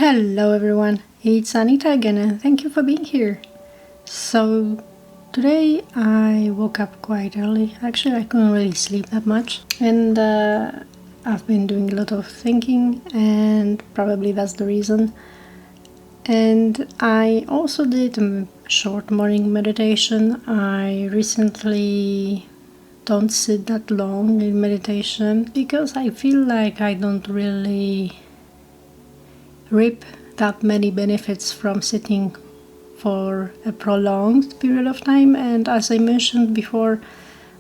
Hello everyone, it's Anita again and thank you for being here. So today I woke up quite early. Actually, I couldn't really sleep that much and I've been doing a lot of thinking and probably that's the reason. And I also did a short morning meditation. I recently don't sit that long in meditation because I feel like I don't really reap that many benefits from sitting for a prolonged period of time. And as I mentioned before,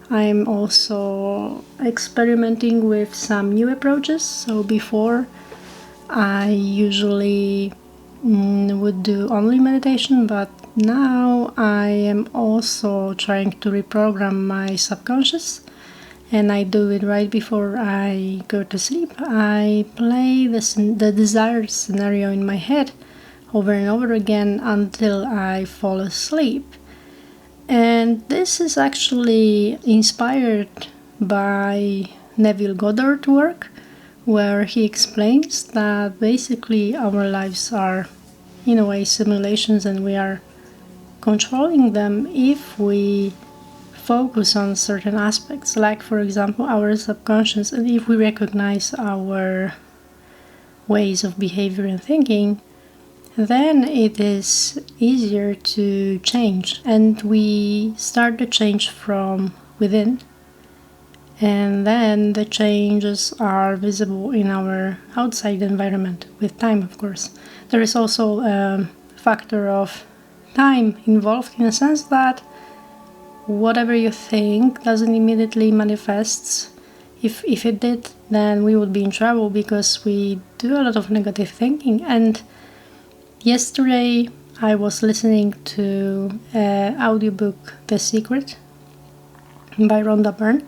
I'm also experimenting with some new approaches. So before I usually would do only meditation, but now I am also trying to reprogram my subconscious, and I do it right before I go to sleep. I play the desired scenario in my head over and over again until I fall asleep. And this is actually inspired by Neville Goddard's work, where he explains that basically our lives are, in a way, simulations, and we are controlling them if we focus on certain aspects, like for example our subconscious, and if we recognize our ways of behavior and thinking, then it is easier to change, and we start the change from within, and then the changes are visible in our outside environment with time. Of course, there is also a factor of time involved, in a sense that whatever you think doesn't immediately manifest. If it did, then we would be in trouble because we do a lot of negative thinking. And yesterday I was listening to an audiobook, The Secret by Rhonda Byrne,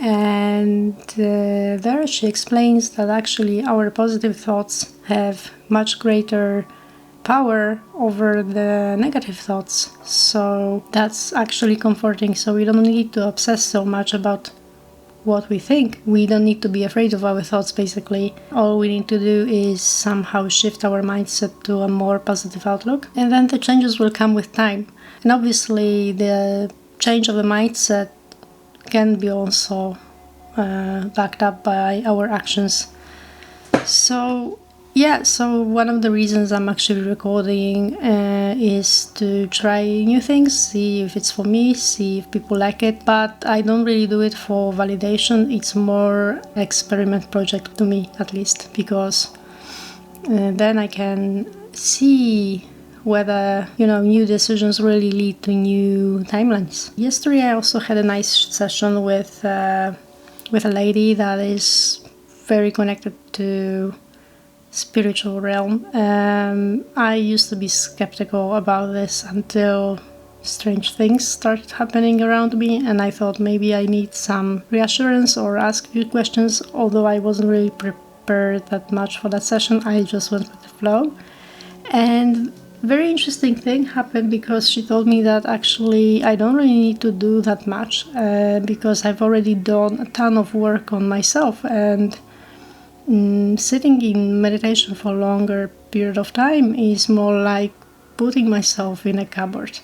and there she explains that actually our positive thoughts have much greater power over the negative thoughts. So that's actually comforting. So we don't need to obsess so much about what we think. We don't need to be afraid of our thoughts, basically. All we need to do is somehow shift our mindset to a more positive outlook, and then the changes will come with time. And obviously the change of the mindset can be also backed up by our actions. So one of the reasons I'm actually recording is to try new things, see if it's for me, see if people like it, but I don't really do it for validation. It's more experiment project to me, at least, because then I can see whether new decisions really lead to new timelines. Yesterday I also had a nice session with a lady that is very connected to spiritual realm. I used to be skeptical about this until strange things started happening around me, and I thought maybe I need some reassurance or ask a few questions. Although I wasn't really prepared that much for that session, I just went with the flow. And very interesting thing happened, because she told me that actually I don't really need to do that much because I've already done a ton of work on myself, and sitting in meditation for a longer period of time is more like putting myself in a cupboard,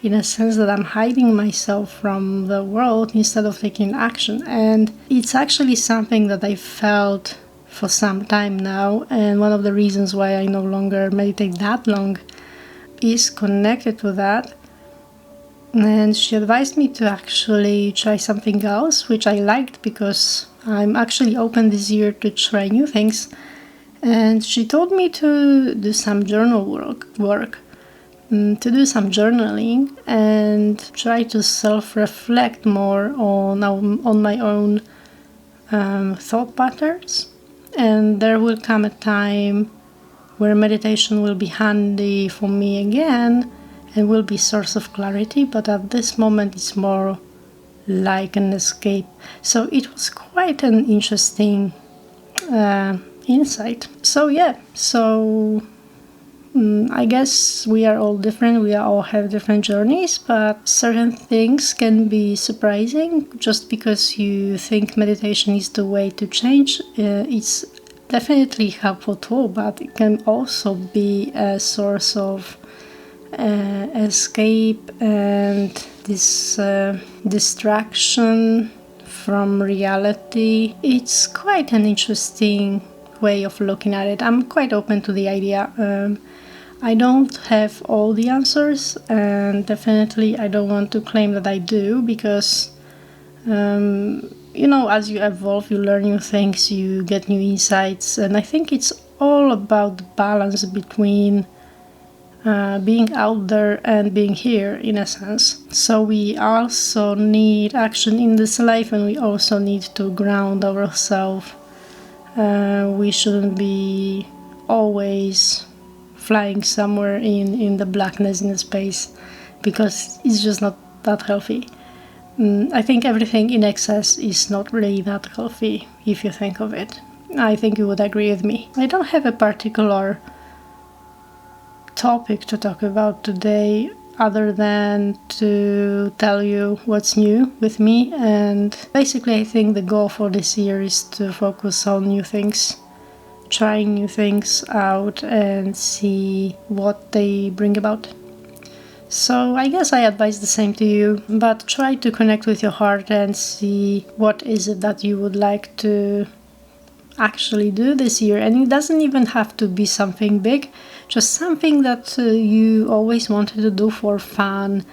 in a sense that I'm hiding myself from the world instead of taking action. And it's actually something that I felt for some time now, and one of the reasons why I no longer meditate that long is connected to that. And she advised me to actually try something else, which I liked because I'm actually open this year to try new things. And she told me to do some journal work, to do some journaling and try to self-reflect more on my own thought patterns. And there will come a time where meditation will be handy for me again and will be a source of clarity, but at this moment it's more like an escape. So it was quite an interesting insight. I guess we are all different, we all have different journeys, but certain things can be surprising. Just because you think meditation is the way to change, it's definitely helpful tool, but it can also be a source of escape and this distraction from reality. It's quite an interesting way of looking at it. I'm quite open to the idea. I don't have all the answers, and definitely I don't want to claim that I do, because as you evolve, you learn new things, you get new insights, and I think it's all about the balance between being out there and being here, in a sense. So we also need action in this life, and we also need to ground ourselves. We shouldn't be always flying somewhere in the blackness, in the space, because it's just not that healthy. I think everything in excess is not really that healthy, if you think of it. I think you would agree with me. I don't have a particular topic to talk about today, other than to tell you what's new with me. And basically, I think the goal for this year is to focus on new things, trying new things out and see what they bring about. So I guess I advise the same to you, but try to connect with your heart and see what is it that you would like to actually do this year. And it doesn't even have to be something big, just something that you always wanted to do for fun,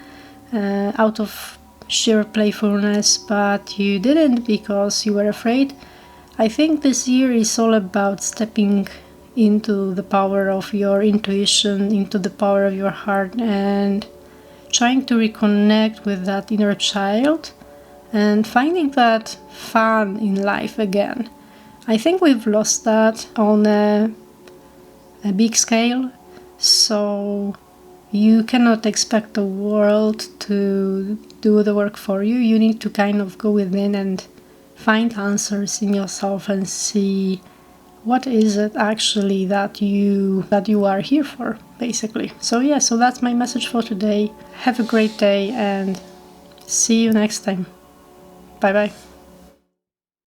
out of sheer playfulness, but you didn't because you were afraid. I think this year is all about stepping into the power of your intuition, into the power of your heart, and trying to reconnect with that inner child and finding that fun in life again. I think we've lost that on a big scale, so you cannot expect the world to do the work for you. You need to kind of go within and find answers in yourself and see what is it actually that you are here for, basically. So that's my message for today. Have a great day and see you next time. Bye bye.